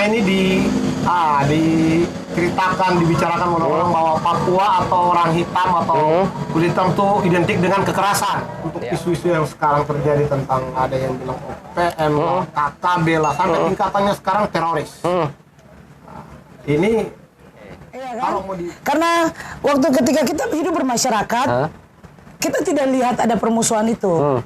ini diceritakan, dibicarakan oleh orang bahwa Papua atau orang hitam atau kulit hitam itu identik dengan kekerasan. Untuk isu-isu yang sekarang terjadi tentang ada yang bilang OPM, KKB lah, sampai tingkatannya sekarang teroris. Ini kan? Karena waktu ketika kita hidup bermasyarakat, kita tidak lihat ada permusuhan itu.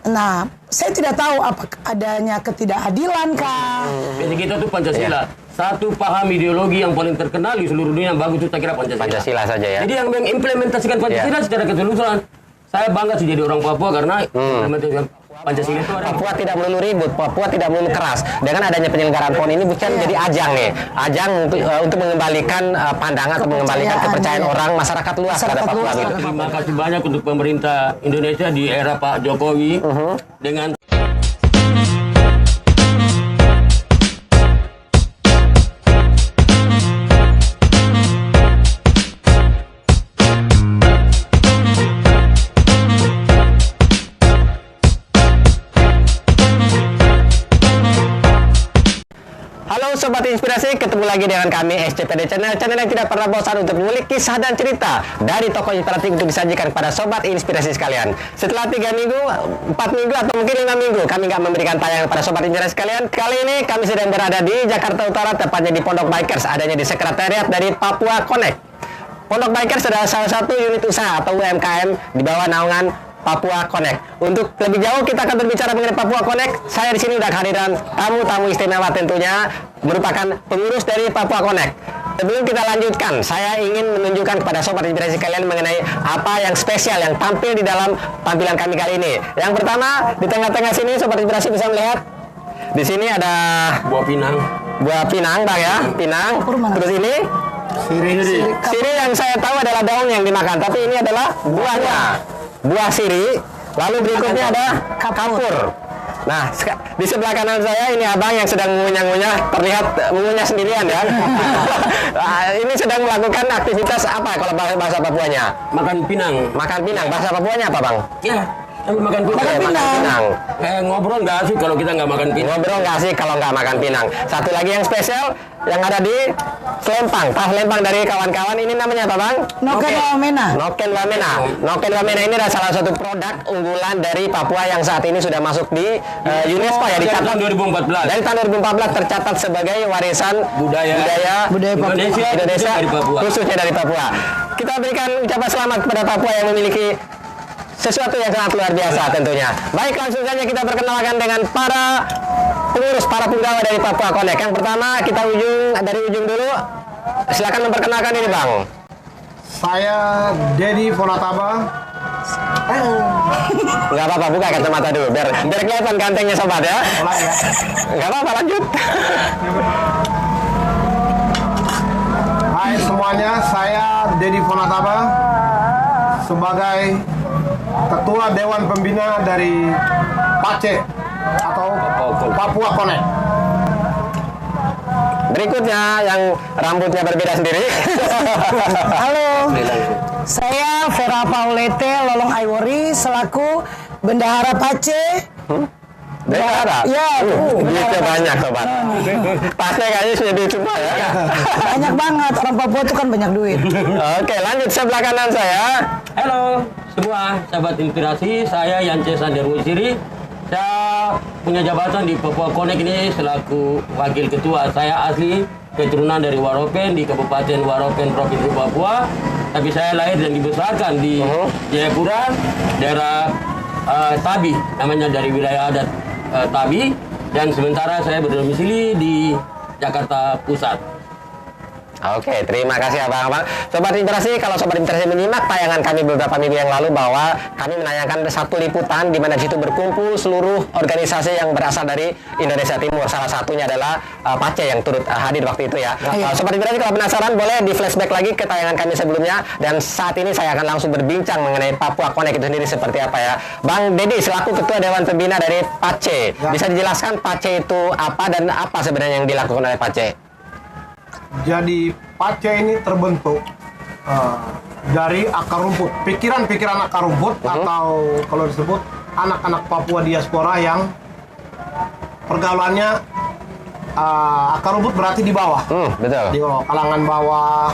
Nah, saya tidak tahu apa adanya ketidakadilan kah? Jadi kita tuh Pancasila. Satu paham ideologi yang paling terkenal di seluruh dunia yang bagus itu saya kira Pancasila. Pancasila saja ya. Jadi yang mengimplementasikan Pancasila secara keseluruhan. Saya bangga sih jadi orang Papua karena implementasikan Pancasila itu ada. Papua tidak melulu ribut, Papua tidak melulu keras. Dengan adanya penyelenggaraan PON ini bukan jadi ajang nih, ajang untuk mengembalikan pandangan atau mengembalikan kepercayaan orang masyarakat luas terhadap Papua. Terima kasih banyak untuk pemerintah Indonesia di era Pak Jokowi dengan Sobat Inspirasi, ketemu lagi dengan kami SCTD Channel yang tidak pernah bosan untuk mengulik kisah dan cerita dari tokoh inspiratif untuk disajikan kepada Sobat Inspirasi sekalian. Setelah 3 minggu, 4 minggu atau mungkin 5 minggu kami nggak memberikan tayangan pada Sobat Inspirasi sekalian. Kali ini kami sedang berada di Jakarta Utara, tepatnya di Pondok Bikers, adanya di sekretariat dari Papua Connect. Pondok Bikers adalah salah satu unit usaha atau UMKM di bawah naungan Papua Connect. Untuk lebih jauh kita akan berbicara mengenai Papua Connect. Saya di sini udah kehadiran tamu-tamu istimewa tentunya, merupakan pengurus dari Papua Connect. Sebelum kita lanjutkan, saya ingin menunjukkan kepada Sobat Inspirasi kalian mengenai apa yang spesial yang tampil di dalam tampilan kami kali ini. Yang pertama, di tengah-tengah sini Sobat Inspirasi bisa melihat di sini ada buah pinang. Buah pinang, Bang ya, pinang. Terus ini siri yang saya tahu adalah daun yang dimakan, tapi ini adalah buahnya. Buah siri, lalu berikutnya ada kapur. Nah, di sebelah kanan saya ini abang yang sedang mengunyah-ngunyah, terlihat mengunyah sendirian ya. Ini sedang melakukan aktivitas apa kalau bahasa Papuanya? Makan pinang. Makan pinang, bahasa Papuanya apa bang? Ya, makan pinang. Makan pinang. Ngobrol nggak asik kalau kita nggak makan pinang. Ngobrol nggak asik kalau nggak makan pinang. Satu lagi yang spesial yang ada di Selempang, tas lempang dari kawan-kawan ini namanya apa bang? Noken Wamena. Noken Wamena. Noken Wamena ini adalah salah satu produk unggulan dari Papua yang saat ini sudah masuk di UNESCO ya, dicatat tahun 2014. Dari tahun 2014 tercatat sebagai warisan budaya Indonesia dari Papua. Khususnya dari Papua. Kita berikan ucapan selamat kepada Papua yang memiliki sesuatu yang sangat luar biasa tentunya. Baik, langsung saja kita perkenalkan dengan para pengurus, para penggawa dari Papua Connect. Yang pertama kita dari ujung dulu. Silakan memperkenalkan ini bang. Saya Dedi Fonataba. Nggak apa-apa, buka kacamata dulu biar kelihatan gantengnya sobat ya. Nggak apa-apa, lanjut. Hai semuanya, saya Dedi Fonataba sebagai Ketua Dewan Pembina dari PACE atau Papua Connect. Berikutnya yang rambutnya berbeda sendiri. Halo, saya Vera Paulete Lolong Ivory selaku Bendahara PACE. Bendahara? Ya, duitnya banyak sobat. PACE kayaknya sudah duit semua ya. Banyak banget, orang Papua itu kan banyak duit. Oke, lanjut sebelah kanan saya. Halo semua sahabat inspirasi, saya Yance Sanderwisiri. Saya punya jabatan di Papua Connect ini selaku wakil ketua. Saya asli keturunan dari Waropen di Kabupaten Waropen, Provinsi Papua. Tapi saya lahir dan dibesarkan di Jayapura, daerah Tabi, namanya dari wilayah adat Tabi. Dan sementara saya berdomisili di Jakarta Pusat. Oke, terima kasih abang-abang. Sobat Inspirasi, kalau Sobat Inspirasi menyimak tayangan kami beberapa minggu yang lalu bahwa kami menayangkan satu liputan di mana di situ berkumpul seluruh organisasi yang berasal dari Indonesia Timur. Salah satunya adalah PACE yang turut hadir waktu itu ya. Sobat Inspirasi kalau penasaran boleh di flashback lagi ke tayangan kami sebelumnya. Dan saat ini saya akan langsung berbincang mengenai Papua Connect itu sendiri seperti apa ya. Bang Dedi selaku Ketua Dewan Pembina dari PACE, bisa dijelaskan PACE itu apa dan apa sebenarnya yang dilakukan oleh PACE? Jadi PACE ini terbentuk dari akar rumput, pikiran-pikiran akar rumput atau kalau disebut anak-anak Papua diaspora yang pergaulannya akar rumput berarti di bawah. Betul. Di bawah, kalangan bawah.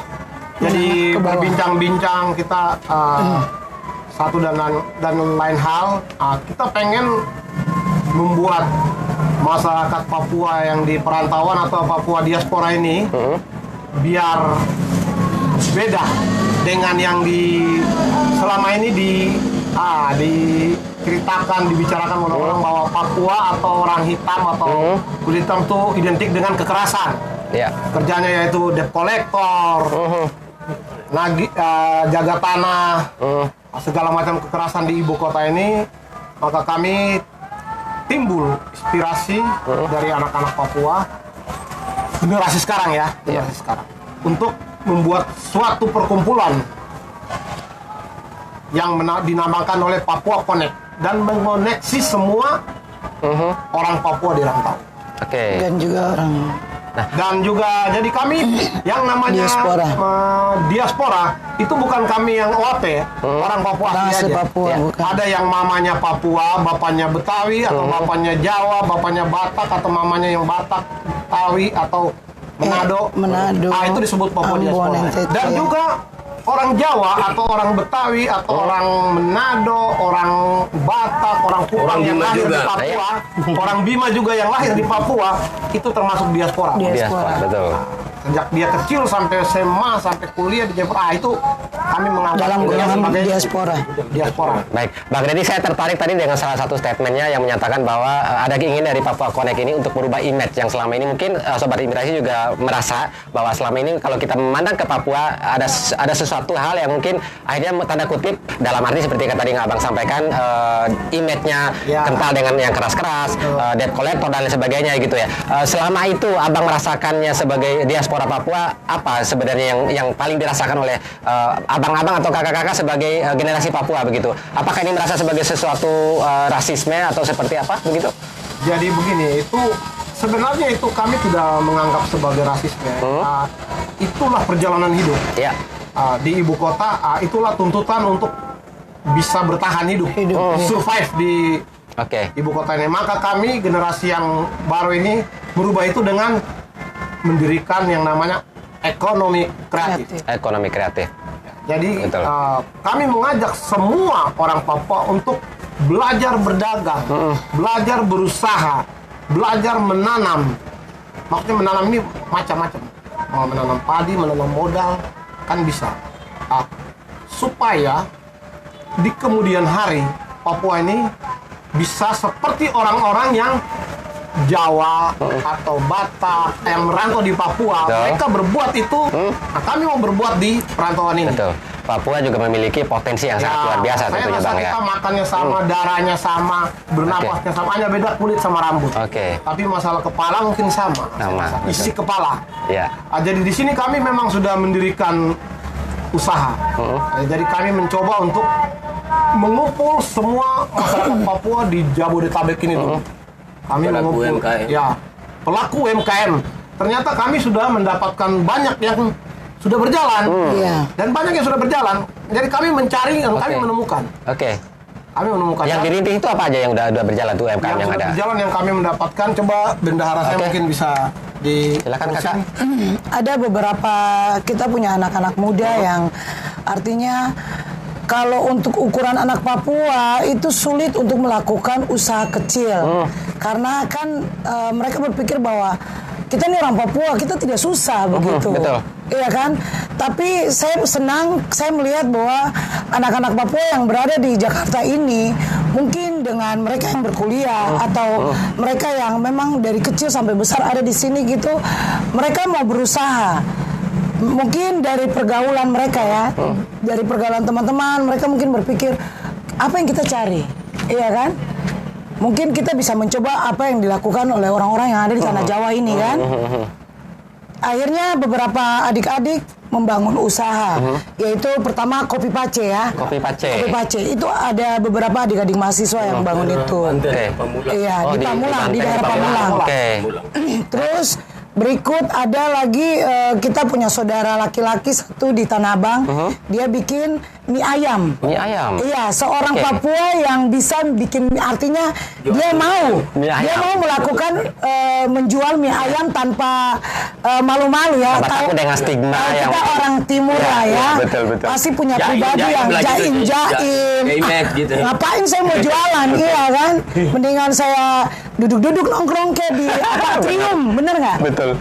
Jadi ke bawah. berbincang-bincang kita satu dan lain hal. Kita pengen membuat masyarakat Papua yang di perantauan atau Papua diaspora ini biar beda dengan yang selama ini diceritakan, dibicarakan orang-orang bahwa Papua atau orang hitam atau kulit hitam itu identik dengan kekerasan. Ya. Kerjanya yaitu debt collector, jaga tanah, segala macam kekerasan di ibu kota ini. Maka kami timbul inspirasi dari anak-anak Papua generasi sekarang ya, generasi sekarang, untuk membuat suatu perkumpulan yang dinamakan oleh Papua Connect dan mengoneksi semua orang Papua di rantau. Oke. Dan juga orang Dan juga jadi kami yang namanya diaspora itu bukan kami yang OAP, orang Papua asli aja. Papua, bukan. Ada yang mamanya Papua, bapaknya Betawi atau bapaknya Jawa, bapaknya Batak atau mamanya yang Batak, Betawi atau Manado. Manado. Itu disebut Papua Ambon, diaspora. NTT. Dan juga orang Jawa atau orang Betawi atau orang Manado, orang Batak, orang Kupang yang Bima lahir juga. di Papua, orang Bima juga yang lahir di Papua, itu termasuk diaspora. Diaspora, betul. Sejak dia kecil sampai SMA sampai kuliah di Jepang, itu kami menganggap dalam dia golongan sebagai diaspora. Baik, Bang Deddy, saya tertarik tadi dengan salah satu statementnya yang menyatakan bahwa ada keinginan dari Papua Connect ini untuk merubah image yang selama ini mungkin Sobat Imigrasi juga merasa bahwa selama ini kalau kita memandang ke Papua ada sesuatu hal yang mungkin akhirnya tanda kutip dalam arti seperti yang tadi Abang sampaikan, image-nya kental dengan yang keras-keras, debt collector dan lain sebagainya gitu ya. Selama itu Abang merasakannya sebagai diaspora Papua, apa sebenarnya yang paling dirasakan oleh abang-abang atau kakak-kakak sebagai generasi Papua begitu? Apakah ini merasa sebagai sesuatu rasisme atau seperti apa begitu? Jadi begini, itu sebenarnya itu kami tidak menganggap sebagai rasisme. Itulah perjalanan hidup. Ya. Di ibu kota, itulah tuntutan untuk bisa bertahan hidup. Survive di ibu kota ini. Maka kami generasi yang baru ini merubah itu dengan mendirikan yang namanya ekonomi kreatif. Ekonomi kreatif. Jadi kami mengajak semua orang Papua untuk belajar berdagang, belajar berusaha, belajar menanam. Maksudnya menanam ini macam-macam. Mau menanam padi, menanam modal, kan bisa. Supaya di kemudian hari Papua ini bisa seperti orang-orang yang Jawa atau Batak yang merantau di Papua. Mereka berbuat itu, kami mau berbuat di perantauan ini. Betul. Papua juga memiliki potensi yang sangat luar biasa tentunya Bang ya. Kita makannya sama, darahnya sama, bernapasnya sama, hanya beda kulit sama rambut. Tapi masalah kepala mungkin sama. Isi kepala. Jadi di sini kami memang sudah mendirikan usaha. Jadi kami mencoba untuk mengumpul semua masyarakat Papua di Jabodetabek ini dulu. Kami mengumpul pelaku UMKM. Ternyata kami sudah mendapatkan banyak yang sudah berjalan dan banyak yang sudah berjalan. Jadi kami mencari, kami menemukan. Kami menemukan. Yang dirintis itu apa aja yang udah berjalan tuh UMKM yang ada? Berjalan yang kami mendapatkan. Coba bendahara saya mungkin bisa silakan kakak. Ada beberapa, kita punya anak-anak muda yang artinya kalau untuk ukuran anak Papua itu sulit untuk melakukan usaha kecil. Karena kan mereka berpikir bahwa kita ini orang Papua, kita tidak susah begitu. Betul. Iya kan? Tapi saya senang, saya melihat bahwa anak-anak Papua yang berada di Jakarta ini mungkin dengan mereka yang berkuliah atau mereka yang memang dari kecil sampai besar ada di sini gitu, mereka mau berusaha. Mungkin dari pergaulan mereka ya, dari pergaulan teman-teman, mereka mungkin berpikir apa yang kita cari, iya kan? Mungkin kita bisa mencoba apa yang dilakukan oleh orang-orang yang ada di tanah Jawa ini kan. Akhirnya beberapa adik-adik membangun usaha, yaitu pertama Kopi Pace ya. Kopi Pace itu ada beberapa adik-adik mahasiswa yang bangun itu. Iya, di Pamulang, di daerah Pamulang. Terus berikut ada lagi kita punya saudara laki-laki satu di Tanah Abang. Dia bikin mie ayam. Mie ayam. Iya, seorang Oke. Papua yang bisa bikin, artinya dia mau, Mie ayam. dia mau melakukan menjual mie ayam tanpa malu-malu ya. Tanpa takut dengan stigma tahu yang- kita orang timur Ya, lah ya, ya, betul. pasti punya Jaim, pribadi jaim yang lah gitu, jaim. jaim gitu. Ngapain saya mau jualan, iya kan? Mendingan saya duduk-duduk nongkrong kayak di atrium, bener nggak? Betul.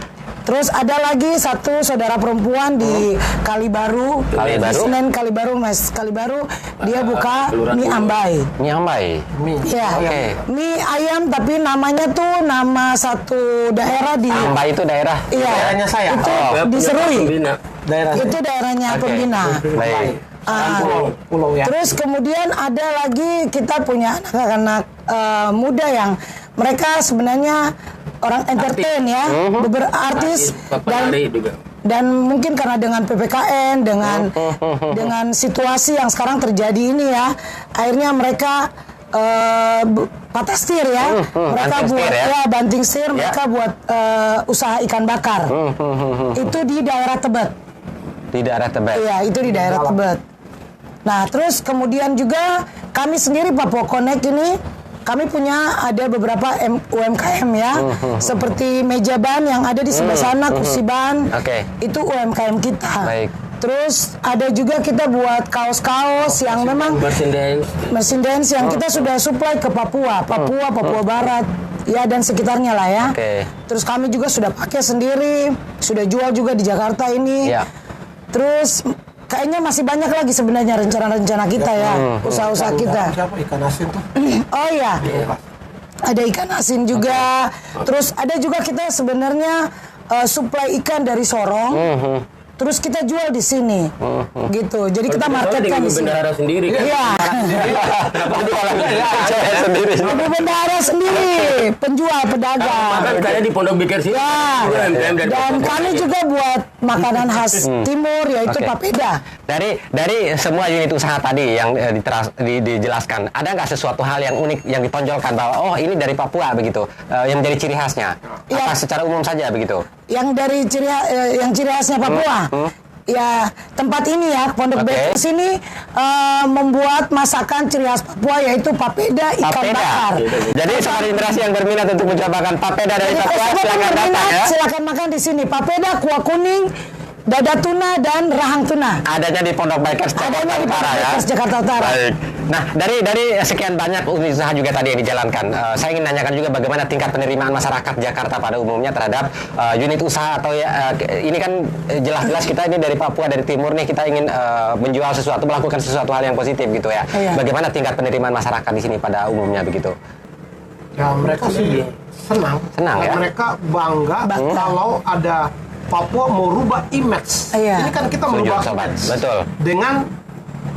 Terus ada lagi satu saudara perempuan di Kalibaru, Kalibaru? di Senen Kalibaru, Mas Kalibaru, dia buka Kelurahan mie Timur. ambai. Mie ambai. Iya, Oke. mie ayam tapi namanya tuh nama satu daerah di, Ambai itu daerah. iya, Daerahnya saya. itu Ya, di punya Serui, pembina. Daerah itu daerahnya Oke. pembina. Baik. Ah, pulau ya. Terus kemudian ada lagi kita punya anak-anak muda yang mereka sebenarnya orang entertain ya, beberapa artis Papanari juga. dan mungkin karena dengan PPKN dengan situasi yang sekarang terjadi ini ya, akhirnya mereka patah setir ya, mereka Banting buat setir ya? banting setir, mereka buat usaha ikan bakar. Itu di daerah Tebet. Di daerah Tebet. Iya, itu di daerah Tebet. Nah, terus kemudian juga kami sendiri Papua Connect ini kami punya ada beberapa UMKM ya, seperti meja ban yang ada di sebelah sana, kursi ban, Oke. itu UMKM kita. Baik. Terus ada juga kita buat kaos-kaos yang memang merchandise yang kita sudah supply ke Papua, Papua Barat, ya dan sekitarnya lah ya. Oke. Terus kami juga sudah pakai sendiri, sudah jual juga di Jakarta ini. Ya. Terus kayaknya masih banyak lagi sebenarnya rencana-rencana kita ya, usaha-usaha kita. Siapa ikan asin tuh? Oh iya, ada ikan asin juga. Terus ada juga kita sebenarnya supply ikan dari Sorong. Terus kita jual di sini, gitu. Jadi kita marketkan di sini. Bendahara sendiri kan. Iya. Saya sendiri. Ibu bendahara sendiri, penjual, pedagang. Bahkan saya di Pondok Biker sini. Ya. UMKM dari Dan Papua. kami juga buat makanan khas timur, yaitu Oke. papeda. Dari semua unit usaha tadi yang dijelaskan, ada nggak sesuatu hal yang unik yang ditonjolkan bahwa oh ini dari Papua begitu, yang menjadi ciri khasnya? Iya. Apa secara umum saja begitu? Yang dari ciri khasnya Papua. Ya, tempat ini ya, Pondok Oke. Bekes ini membuat masakan ciri khas Papua yaitu papeda ikan bakar. Jadi sobat inspirasi yang berminat untuk mencobakan papeda dari Jadi Papua kalau silakan yang datang berminat, ya. silakan makan di sini. Papeda, kuah kuning, dada tuna dan rahang tuna. Adanya di Pondok Bikers Jakarta Adanya di Utara Pondok ya. Bekes, Jakarta Utara. Baik. Nah, dari sekian banyak unit usaha juga tadi yang dijalankan, saya ingin nanyakan juga bagaimana tingkat penerimaan masyarakat Jakarta pada umumnya terhadap unit usaha atau ya ini kan jelas-jelas kita ini dari Papua, dari timur nih, kita ingin menjual sesuatu, melakukan sesuatu hal yang positif gitu ya. Iya. Bagaimana tingkat penerimaan masyarakat di sini pada umumnya begitu? Ya mereka sih senang. Senang, ya? Mereka bangga kalau ada Papua mau rubah image. Iya. Ini kan kita Setuju, merubah sobat. image Betul. dengan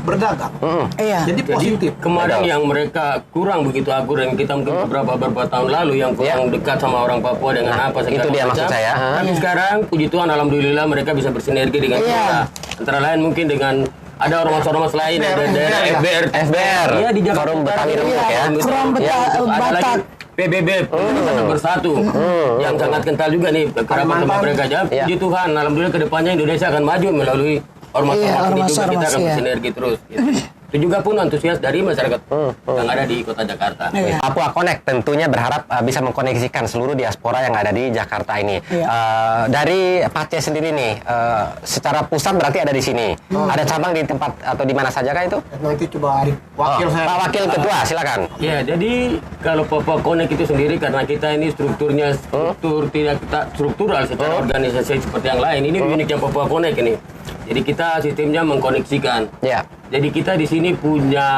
berdagang. Iya. Jadi positif. Jadi kemarin Betul. yang mereka kurang begitu akur yang kita mungkin beberapa tahun lalu yang kurang dekat sama orang Papua dengan Nah, apa segala itu dia maksud macam. saya. Tapi sekarang puji Tuhan alhamdulillah mereka bisa bersinergi dengan Iya. kita. Antara lain mungkin dengan ada ormas-ormas lain yang dari daerah FBR. FBR. Iya di Jakarta Forum Utara. Betawi Rembuk Iya, ya. Forum Iya, Beta- ada Batak. lagi PBB Pemerintah Bersatu yang sangat kental juga nih kerabat sama mereka aja. Iya. Puji Tuhan alhamdulillah kedepannya Indonesia akan maju melalui ormas-ormas Iya, ini juga kita ormas-ormas, akan iya. bersinergi terus. Gitu. Itu juga pun antusias dari masyarakat yang ada di kota Jakarta. Iya. Papua Connect tentunya berharap bisa mengkoneksikan seluruh diaspora yang ada di Jakarta ini. Iya. Dari Pace sendiri nih, secara pusat berarti ada di sini. Ada cabang di tempat atau di mana saja kah itu? Nanti coba Arif, wakil saya. Pak Wakil Ketua, silakan. Ya, jadi kalau Papua Connect itu sendiri karena kita ini strukturnya tidak struktural secara organisasi seperti yang lain. Ini uniknya Papua Connect ini. Jadi kita sistemnya mengkoneksikan. Ya. Jadi kita di sini punya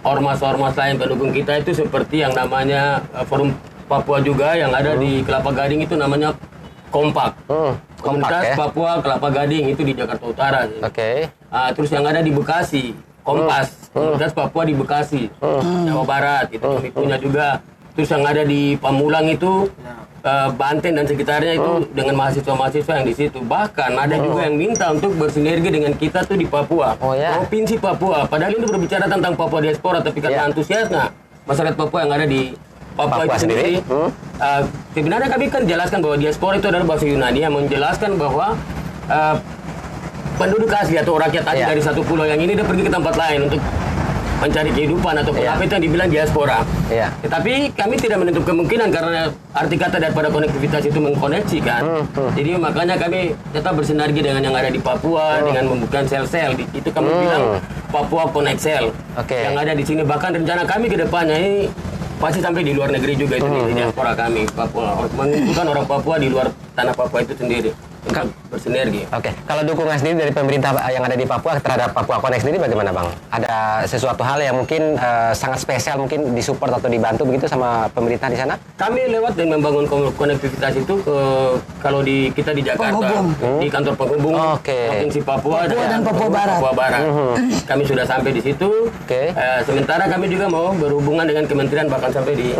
ormas-ormas lain pendukung kita itu seperti yang namanya Forum Papua juga yang ada di Kelapa Gading itu namanya Kompak. Komunitas ya. Papua Kelapa Gading itu di Jakarta Utara. Oke. Terus yang ada di Bekasi, Kompas, Komunitas Papua di Bekasi, Jawa Barat, itu kami punya juga. Terus yang ada di Pamulang itu, Banten dan sekitarnya itu dengan mahasiswa-mahasiswa yang di situ. Bahkan ada juga yang minta untuk bersinergi dengan kita tuh di Papua, Oh, ya. Provinsi Papua. Padahal ini berbicara tentang Papua diaspora, tapi karena Ya. antusiasnya masyarakat Papua yang ada di Papua Papua itu sendiri. sendiri. Sebenarnya kami kan jelaskan bahwa diaspora itu adalah bahasa Yunani yang menjelaskan bahwa penduduk asli atau rakyat asli dari satu pulau yang ini dia pergi ke tempat lain untuk mencari kehidupan ataupun apa itu yang dibilang diaspora. Tetapi kami tidak menutup kemungkinan karena arti kata daripada konektivitas itu mengkoneksikan. Jadi makanya kami tetap bersinergi dengan yang ada di Papua dengan membuka sel-sel. Itu kami bilang Papua Connect Cell yang ada di sini. Bahkan rencana kami ke depannya ini pasti sampai di luar negeri juga itu di diaspora kami Papua. Mengumpulkan orang Papua di luar tanah Papua itu sendiri. Untuk bersinergi. Kalau dukungan sendiri dari pemerintah yang ada di Papua terhadap Papua Connect sendiri bagaimana Bang? Ada sesuatu hal yang mungkin sangat spesial mungkin disupport atau dibantu begitu sama pemerintah di sana? Kami lewat dan membangun konektivitas itu kalau kita di Jakarta di kantor penghubung Provinsi Papua dan Papua Barat. Kami sudah sampai di situ. Sementara kami juga mau berhubungan dengan kementerian bahkan sampai di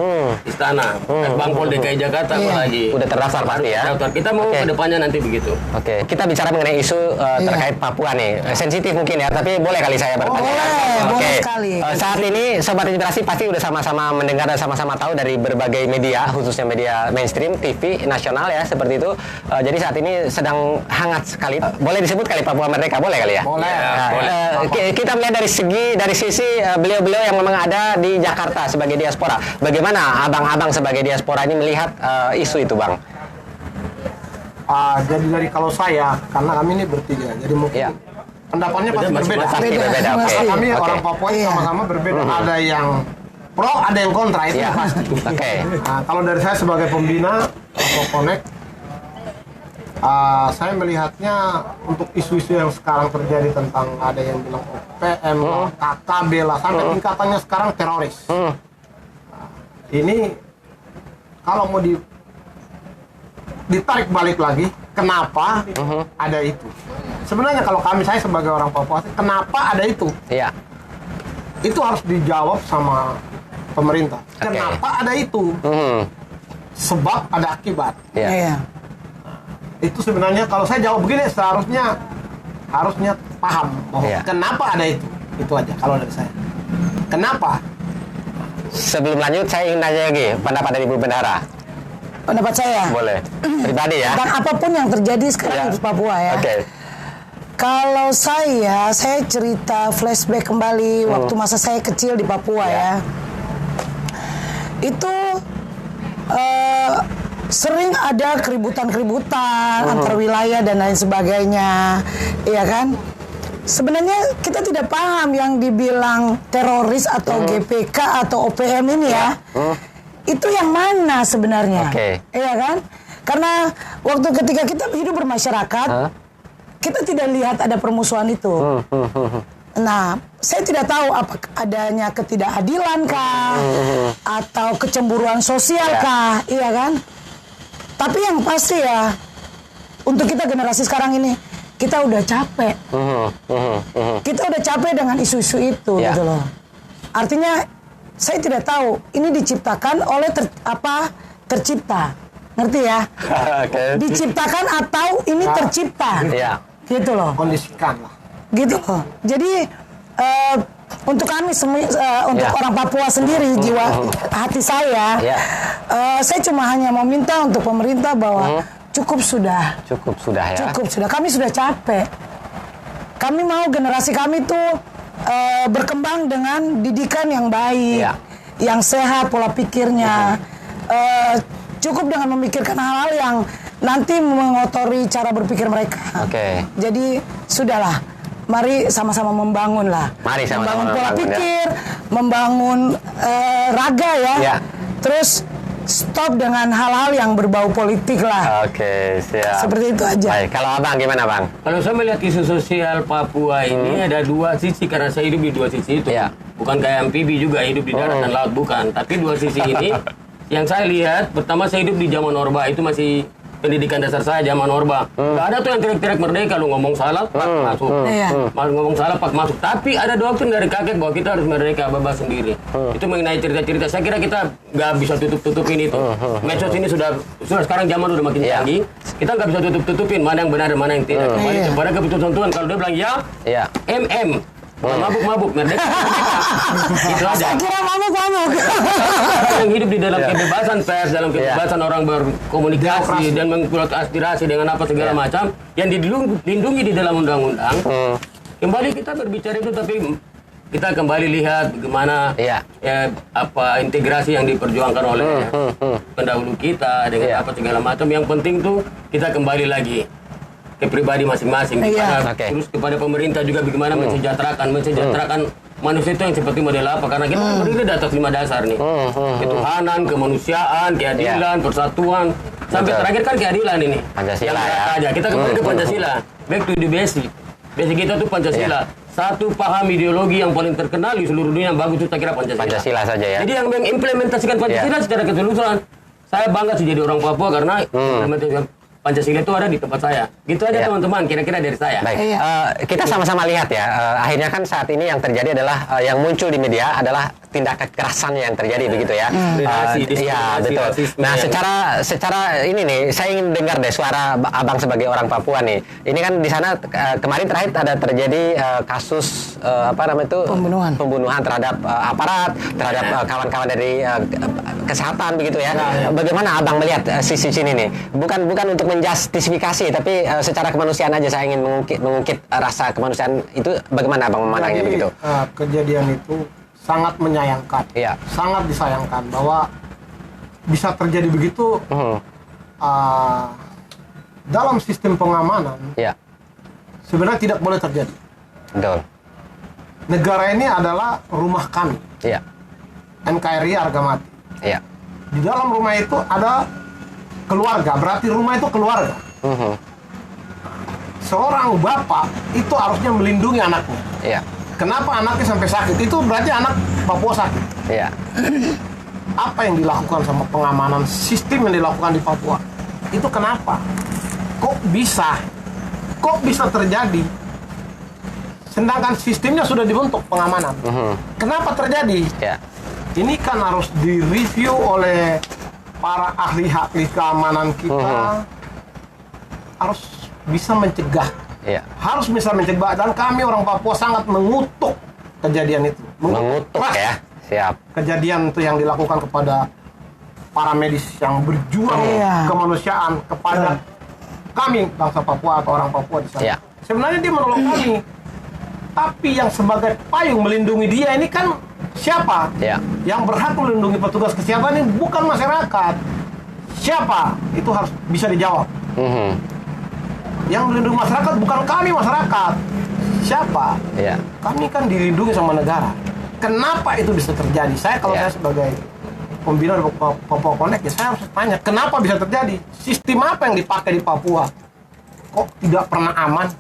istana. Bangpol DKI Jakarta apalagi. Udah terdaftar pasti ya. Kita mau ke depannya nanti begitu. Kita bicara mengenai isu terkait Papua nih. Sensitif mungkin ya, tapi boleh kali saya bertanya. Boleh sekali. Saat ini Sobat Inspirasi pasti udah sama-sama mendengar dan sama-sama tahu dari berbagai media, khususnya media mainstream, TV, nasional ya, seperti itu. Jadi saat ini sedang hangat sekali. Boleh disebut kali Papua Merdeka, boleh kali ya? Boleh. Kita melihat dari sisi beliau-beliau yang memang ada di Jakarta sebagai diaspora. Bagaimana abang-abang sebagai diaspora ini melihat isu itu, Bang? Jadi dari kalau saya, karena kami ini bertiga, jadi mungkin pendapatnya pasti berbeda. Berbeda. Kami orang Papua sama-sama berbeda. Ada yang pro, ada yang kontra, itu pasti. Kalau dari saya sebagai pembina Papua Connect, saya melihatnya untuk isu-isu yang sekarang terjadi tentang ada yang bilang OPM, KKB lah, sampai tingkatannya sekarang teroris. Ini kalau mau ditarik balik lagi, kenapa ada itu? Sebenarnya kalau saya sebagai orang Papua, kenapa ada itu? Itu harus dijawab sama pemerintah. Kenapa ada itu? Sebab ada akibat. Itu sebenarnya kalau saya jawab begini, harusnya paham bahwa kenapa ada itu. Itu aja kalau dari saya. Kenapa? Sebelum lanjut, saya ingin nanya lagi pendapat dari Ibu Bendahara. Pendapat saya boleh pribadi ya, tentang apapun yang terjadi sekarang di Papua ya. Kalau saya cerita flashback kembali waktu masa saya kecil di Papua ya. Itu sering ada keributan antar wilayah dan lain sebagainya, ya kan? Sebenarnya kita tidak paham yang dibilang teroris atau GPK atau OPM ini ya. Itu yang mana sebenarnya? Iya kan? Karena waktu ketika kita hidup bermasyarakat, kita tidak lihat ada permusuhan itu. Nah, saya tidak tahu apa adanya ketidakadilan kah, atau kecemburuan sosial kah, iya kan? Tapi yang pasti ya, untuk kita generasi sekarang ini, kita udah capek. Kita udah capek dengan isu-isu itu, gitu loh. Artinya saya tidak tahu ini diciptakan oleh tercipta, ngerti ya? Diciptakan atau ini tercipta, gitu loh. Kondisikan lah. Gitu loh. Jadi untuk kami untuk orang Papua sendiri, jiwa hati saya cuma hanya mau minta untuk pemerintah bahwa cukup sudah ya. Cukup sudah. Kami sudah capek. Kami mau generasi kami tuh berkembang dengan didikan yang baik, yang sehat pola pikirnya. Cukup dengan memikirkan hal-hal yang nanti mengotori cara berpikir mereka. Jadi sudahlah, mari sama-sama membangun lah. Membangun pola pikir, membangun raga ya. Terus stop dengan hal-hal yang berbau politik lah. Siap. Seperti itu aja. Baik, kalau abang gimana bang? Kalau saya melihat isu sosial Papua ini ada dua sisi, karena saya hidup di dua sisi itu. Bukan kayak amfibi juga hidup di darat dan laut, bukan. Tapi dua sisi ini yang saya lihat, pertama saya hidup di zaman Orba, itu masih pendidikan dasar saya zaman Orba. Gak ada tuh yang teriak-teriak merdeka, lu ngomong salah pak masuk. Ngomong salah pak masuk. Tapi ada doktrin dari kakek bahwa kita harus merdeka bebas sendiri. Itu mengenai cerita-cerita. Saya kira kita nggak bisa tutup-tutupin itu. Medsos ini sudah sekarang zaman udah makin canggih. Kita nggak bisa tutup-tutupin mana yang benar dan mana yang tidak. Kembali kepada keputusan Tuhan. Kalau dia bilang ya, MM. Bukan mabuk-mabuk, merdeka. Itu aja. Saya kira mabuk-mabuk. Yang hidup di dalam kebebasan pers, dalam kebebasan orang berkomunikasi dan mengkulat aspirasi dengan apa segala macam yang dilindungi di dalam undang-undang. Kembali kita berbicara itu, tapi kita kembali lihat bagaimana apa integrasi yang diperjuangkan oleh pendahulu kita dengan apa segala macam. Yang penting tuh kita kembali lagi ke pribadi masing-masing. Terus kepada pemerintah juga bagaimana mensejahterakan manusia itu yang seperti model apa, karena kita berdiri di atas 5 dasar nih. Ketuhanan, kemanusiaan, keadilan, persatuan, sampai terakhir kan keadilan ini. Pancasila ya. Kita kembali ke Pancasila. Back to the basic. Basic kita tuh Pancasila. Satu paham ideologi yang paling terkenal di seluruh dunia yang bagus itu saya kira Pancasila. Pancasila saja ya. Jadi yang mengimplementasikan Pancasila secara keseluruhan, saya bangga sih jadi orang Papua karena implementasikan Pancasila itu ada di tempat saya. Gitu aja teman-teman, kira-kira dari saya. Baik, kita sama-sama lihat ya. Akhirnya kan saat ini yang terjadi adalah yang muncul di media adalah tindak kekerasan yang terjadi begitu ya. Iya betul. Nah secara ini nih, saya ingin dengar deh suara abang sebagai orang Papua nih. Ini kan di sana kemarin terakhir ada terjadi kasus apa namanya itu pembunuhan terhadap aparat, terhadap kawan-kawan dari kesehatan begitu ya. Bagaimana abang melihat sisi sini nih? Bukan untuk menjustifikasi, tapi secara kemanusiaan aja saya ingin mengungkit rasa kemanusiaan itu. Bagaimana abang memandangnya begitu? Kejadian itu sangat menyayangkan, sangat disayangkan bahwa bisa terjadi begitu dalam sistem pengamanan. Sebenarnya tidak boleh terjadi. Betul. Negara ini adalah rumah kami. NKRI harga mati. Di dalam rumah itu ada keluarga, berarti rumah itu keluarga. Seorang bapak itu harusnya melindungi anaknya. Kenapa anaknya sampai sakit? Itu berarti anak Papua sakit. Apa yang dilakukan sama pengamanan, sistem yang dilakukan di Papua? Itu kenapa? Kok bisa terjadi? Sedangkan sistemnya sudah dibentuk pengamanan. Kenapa terjadi? Ini kan harus direview oleh para ahli keamanan kita. Harus bisa mencegah. Harus bisa mencegah, dan kami orang Papua sangat mengutuk kejadian itu. Mengutuk ya. Siap. Kejadian itu yang dilakukan kepada para medis yang berjuang kemanusiaan kepada kami bangsa Papua atau orang Papua di sana. Sebenarnya dia menolong kami, tapi yang sebagai payung melindungi dia ini kan siapa? Yang berhak melindungi petugas kesehatan ini bukan masyarakat. Siapa? Itu harus bisa dijawab. Yang melindungi masyarakat bukan kami masyarakat. Siapa? Kami kan dilindungi sama negara. Kenapa itu bisa terjadi? Saya sebagai pembina dari Papua Connect, saya harus tanya, kenapa bisa terjadi? Sistem apa yang dipakai di Papua? Kok tidak pernah aman?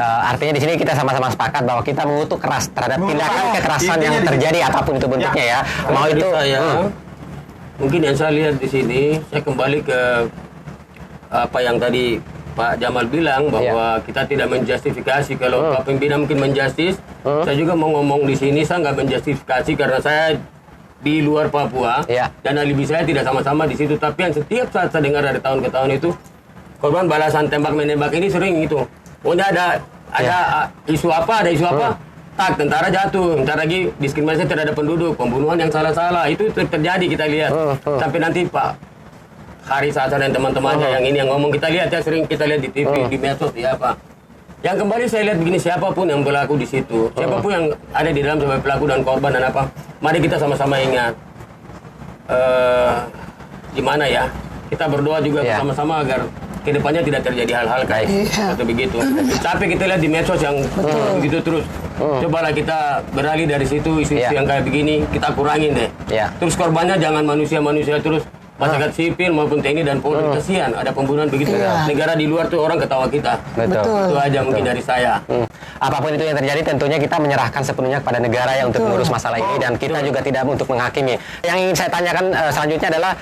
Artinya di sini kita sama-sama sepakat bahwa kita mengutuk keras terhadap tindakan kekerasan yang terjadi apapun itu bentuknya ya. Mau itu mungkin yang saya lihat di sini, saya kembali ke apa yang tadi Pak Jamal bilang bahwa kita tidak menjustifikasi. Kalau Pak Pembina mungkin menjustis, saya juga mau ngomong di sini, saya nggak menjustifikasi karena saya di luar Papua dan alibi saya tidak sama-sama di situ. Tapi yang setiap saat saya dengar dari tahun ke tahun itu, korban balasan tembak menembak ini sering itu. Pokoknya ada isu apa, tak tentara jatuh, bentar lagi diskriminasi terhadap penduduk, pembunuhan yang salah-salah, itu terjadi kita lihat. Sampai nanti Pak Haris Hasan dan teman-temannya yang ini yang ngomong, kita lihat ya, sering kita lihat di TV, di medsos, di apa. Yang kembali saya lihat begini, siapapun yang berlaku di situ, siapapun yang ada di dalam sebagai pelaku dan korban dan apa, mari kita sama-sama ingat, gimana ya, kita berdoa juga bersama-sama agar kedepannya tidak terjadi hal-hal kayak atau begitu. Capek kita lihat di medsos yang begitu terus. Cobalah kita beralih dari situ, isu-isu yang kayak begini kita kurangin deh. Terus korbannya jangan manusia-manusia terus, masyarakat sipil maupun TNI dan Polri. Kasihan ada pembunuhan begitu. Negara di luar tuh orang ketawa kita. Itu aja mungkin dari saya. Apapun itu yang terjadi, tentunya kita menyerahkan sepenuhnya kepada negara yang untuk mengurus masalah ini, dan kita juga tidak untuk menghakimi. Yang ingin saya tanyakan selanjutnya adalah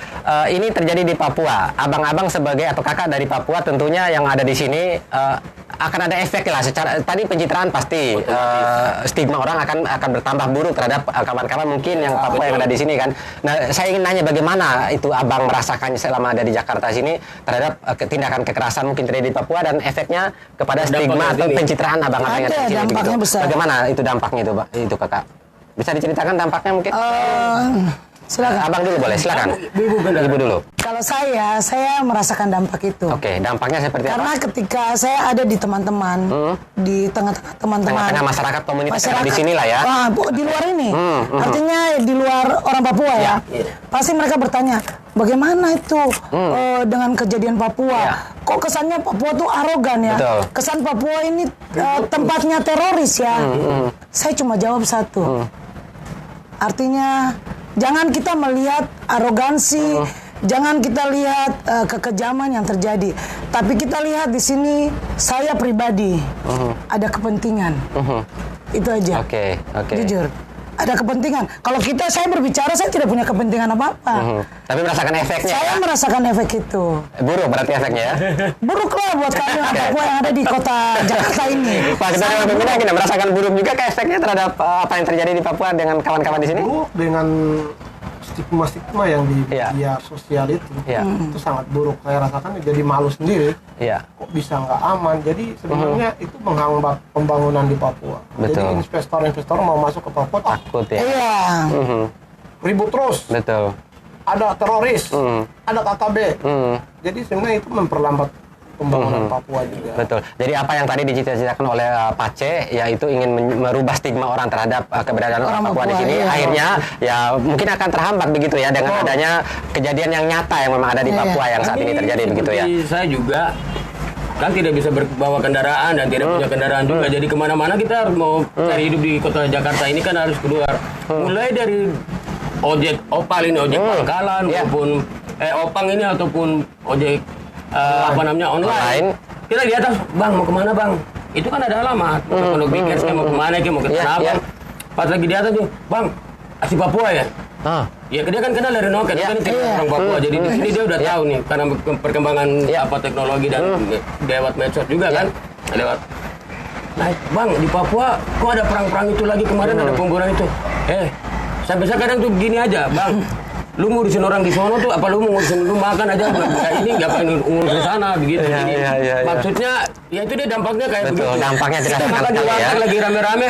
ini terjadi di Papua. Abang-abang sebagai atau kakak dari Papua, tentunya yang ada di sini akan ada efek lah. Secara tadi pencitraan pasti stigma orang akan bertambah buruk terhadap kawan-kawan mungkin yang Papua yang ada di sini kan. Nah, saya ingin nanya bagaimana itu Abang merasakannya selama ada di Jakarta sini terhadap tindakan kekerasan mungkin terjadi di Papua dan efeknya kepada stigma atau pencitraan Abang-abang yang ada di sini dampaknya begitu. besar. Bagaimana itu dampaknya itu Kakak? Bisa diceritakan dampaknya mungkin? Silakan. Abang dulu boleh, silakan. Ibu dulu. Kalau saya merasakan dampak itu. Oke, dampaknya seperti Karena apa? ketika saya ada di teman-teman, di tengah-tengah teman-teman, Tengah-tengah masyarakat komunitas yang ada di sini lah ya. Di luar ini, artinya di luar orang Papua ya. Pasti mereka bertanya, bagaimana itu dengan kejadian Papua? Ya. Kok kesannya Papua tuh arogan ya? Betul. Kesan Papua ini tempatnya teroris ya? Saya cuma jawab satu. Artinya jangan kita melihat arogansi, jangan kita lihat kekejaman yang terjadi, tapi kita lihat di sini saya pribadi ada kepentingan. Itu aja. Oke. Jujur, ada kepentingan. Kalau saya berbicara, saya tidak punya kepentingan apa-apa. Tapi merasakan efeknya. Saya merasakan efek itu. Buruk berarti efeknya ya. Buruk lah buat kami orang Papua yang ada di kota Jakarta ini. Pak kita Sangat Pimpinan buruk. kita merasakan buruk juga ke efeknya terhadap apa yang terjadi di Papua dengan kawan-kawan di sini? Buruk dengan stigma yang di media sosial itu. Itu sangat buruk. Saya rasakan jadi malu sendiri. Iya. Kok bisa nggak aman? Jadi sebenarnya itu menghambat pembangunan di Papua. Betul. Jadi investor mau masuk ke Papua Takut ya. Iya. ribut terus. Betul. Ada teroris, ada KKB. Jadi sebenarnya itu memperlambat pembangunan Papua juga. Betul. Jadi apa yang tadi dicita-citakan oleh Pace, yaitu ingin merubah stigma orang terhadap keberadaan orang Papua di sini, akhirnya ya mungkin akan terhambat begitu ya dengan adanya kejadian yang nyata yang memang ada di Papua yang saat ini terjadi begitu ya. Saya juga kan tidak bisa bawa kendaraan dan tidak punya kendaraan juga. Jadi kemana-mana kita harus mau cari hidup di kota Jakarta ini kan harus keluar. Mulai dari ojek opal ini, ojek pangkalan maupun opang ini ataupun ojek apa namanya online. Kita di atas, bang mau kemana bang? Itu kan ada alamat. Mau Bikers mau kemana? Mau ke Tanah Abang. Pas lagi di atas nih, bang asli Papua ya. Ya dia kan kenal dari Noken, kan itu orang Papua. Jadi di sini dia udah tahu nih karena perkembangan apa teknologi dan lewat medsos juga kan. Lewat. Nah, bang di Papua kok ada perang-perang itu lagi kemarin ada pembunuhan itu. Sampai kadang tuh begini aja, bang. Lu ngurusin orang di sono tuh apa lu ngurusin lu makan aja ini nggak pengen ngurus di sana begitu. Jadi maksudnya ya itu dia dampaknya kayak betul, begitu. Dampaknya jelas Kita makan di sekali warteg ya. lagi rame-rame.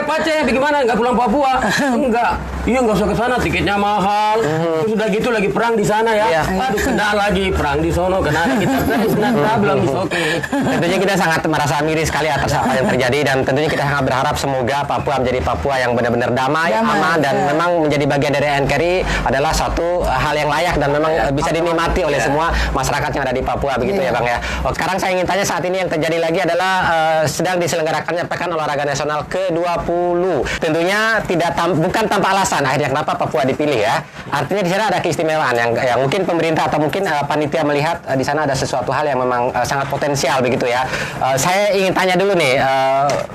Pace bagaimana nggak pulang Papua? Enggak. Iya nggak usah ke sana, tiketnya mahal. Terus udah gitu lagi perang di sana ya. Aduh kena lagi perang di sono kena kita problem is okay. Tentunya kita sangat merasa miris sekali atas apa yang terjadi dan tentunya kita sangat berharap semoga Papua menjadi Papua yang benar-benar damai, aman dan memang menjadi bagian dari NKRI adalah satu hal yang layak dan memang bisa dinikmati oleh semua masyarakat yang ada di Papua begitu ya Bang ya. Sekarang saya ingin tanya saat ini yang terjadi lagi adalah sedang diselenggarakannya Pekan Olahraga Nasional ke-20. Tentunya bukan tanpa alasan akhirnya kenapa Papua dipilih ya. Artinya di sana ada keistimewaan yang mungkin pemerintah atau mungkin panitia melihat di sana ada sesuatu hal yang memang sangat potensial begitu ya. Saya ingin tanya dulu nih,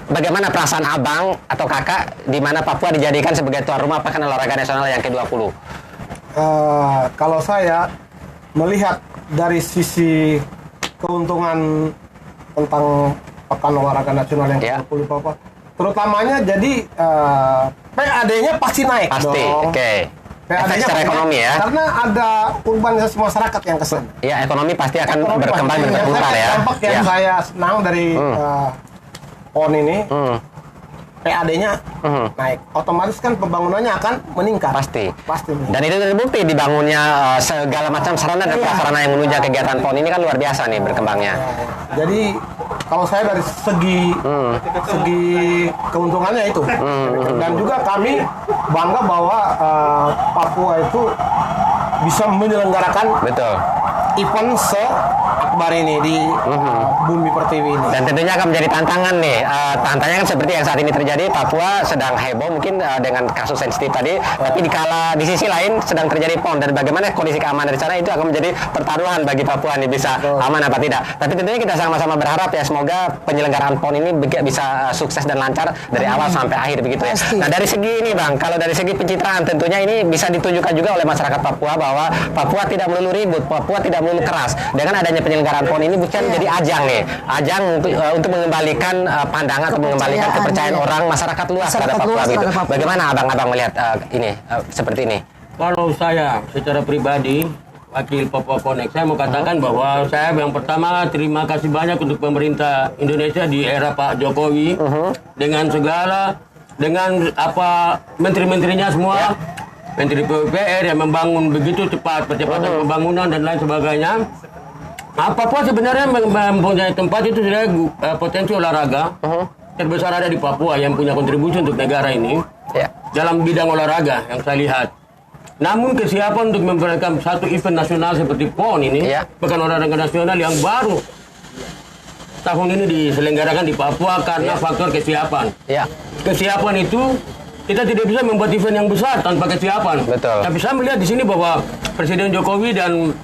bagaimana perasaan Abang atau Kakak di mana Papua dijadikan sebagai tuan rumah Pekan Olahraga Nasional yang ke-20? Kalau saya melihat dari sisi keuntungan tentang Pekan Olahraga Nasional yang ke-20 Papua, terutamanya jadi PAD-nya pasti naik pasti, dong. Efek secara ekonomi ya. Karena ada urbanisasi masyarakat yang kesana. Ya, ekonomi pasti akan berkembang dan berputar ya. Dampak yang saya senang dari PON ini, PAD-nya naik. Otomatis kan pembangunannya akan meningkat. Pasti. Meningkat. Dan itu terbukti dibangunnya segala macam sarana dan prasarana yang menunjang kegiatan PON ini kan luar biasa nih berkembangnya. Jadi kalau saya dari segi keuntungannya itu, dan juga kami bangga bahwa Papua itu bisa menyelenggarakan event seakbar ini di Bumi Pertiwi ini. Dan tentunya akan menjadi tantangan nih. Tantangannya kan seperti yang saat ini terjadi, Papua sedang heboh mungkin dengan kasus sensitif tadi, tapi di sisi lain sedang terjadi PON dan bagaimana kondisi keamanan di sana itu akan menjadi pertaruhan bagi Papua nih bisa aman apa tidak. Tapi tentunya kita sama-sama berharap ya semoga penyelenggaraan PON ini bisa sukses dan lancar dari awal sampai akhir begitu ya. Nah dari segi ini Bang, kalau dari segi pencitraan tentunya ini bisa ditunjukkan juga oleh masyarakat Papua bahwa Papua tidak melulu ribut, Papua tidak melulu keras. dengan adanya penyelenggaraan PON ini bukan jadi ajang nih, ajang untuk mengembalikan pandangan atau mengembalikan kepercayaan orang masyarakat luas terhadap Papua begitu. Bagaimana abang-abang melihat ini seperti ini? Kalau saya secara pribadi, wakil Papua Connect, saya mau katakan bahwa saya yang pertama terima kasih banyak untuk pemerintah Indonesia di era Pak Jokowi dengan segala, dengan apa menteri-menterinya semua, menteri PUPR yang membangun begitu cepat, percepatan pembangunan dan lain sebagainya. Papua sebenarnya mempunyai tempat itu sudah potensi olahraga terbesar ada di Papua yang punya kontribusi untuk negara ini dalam bidang olahraga yang saya lihat. Namun kesiapan untuk memperolehkan satu event nasional seperti PON ini, Pekan Olahraga Nasional yang baru tahun ini diselenggarakan di Papua karena faktor kesiapan. Kesiapan itu kita tidak bisa membuat event yang besar tanpa kesiapan. Betul. Tapi saya melihat di sini bahwa Presiden Jokowi dan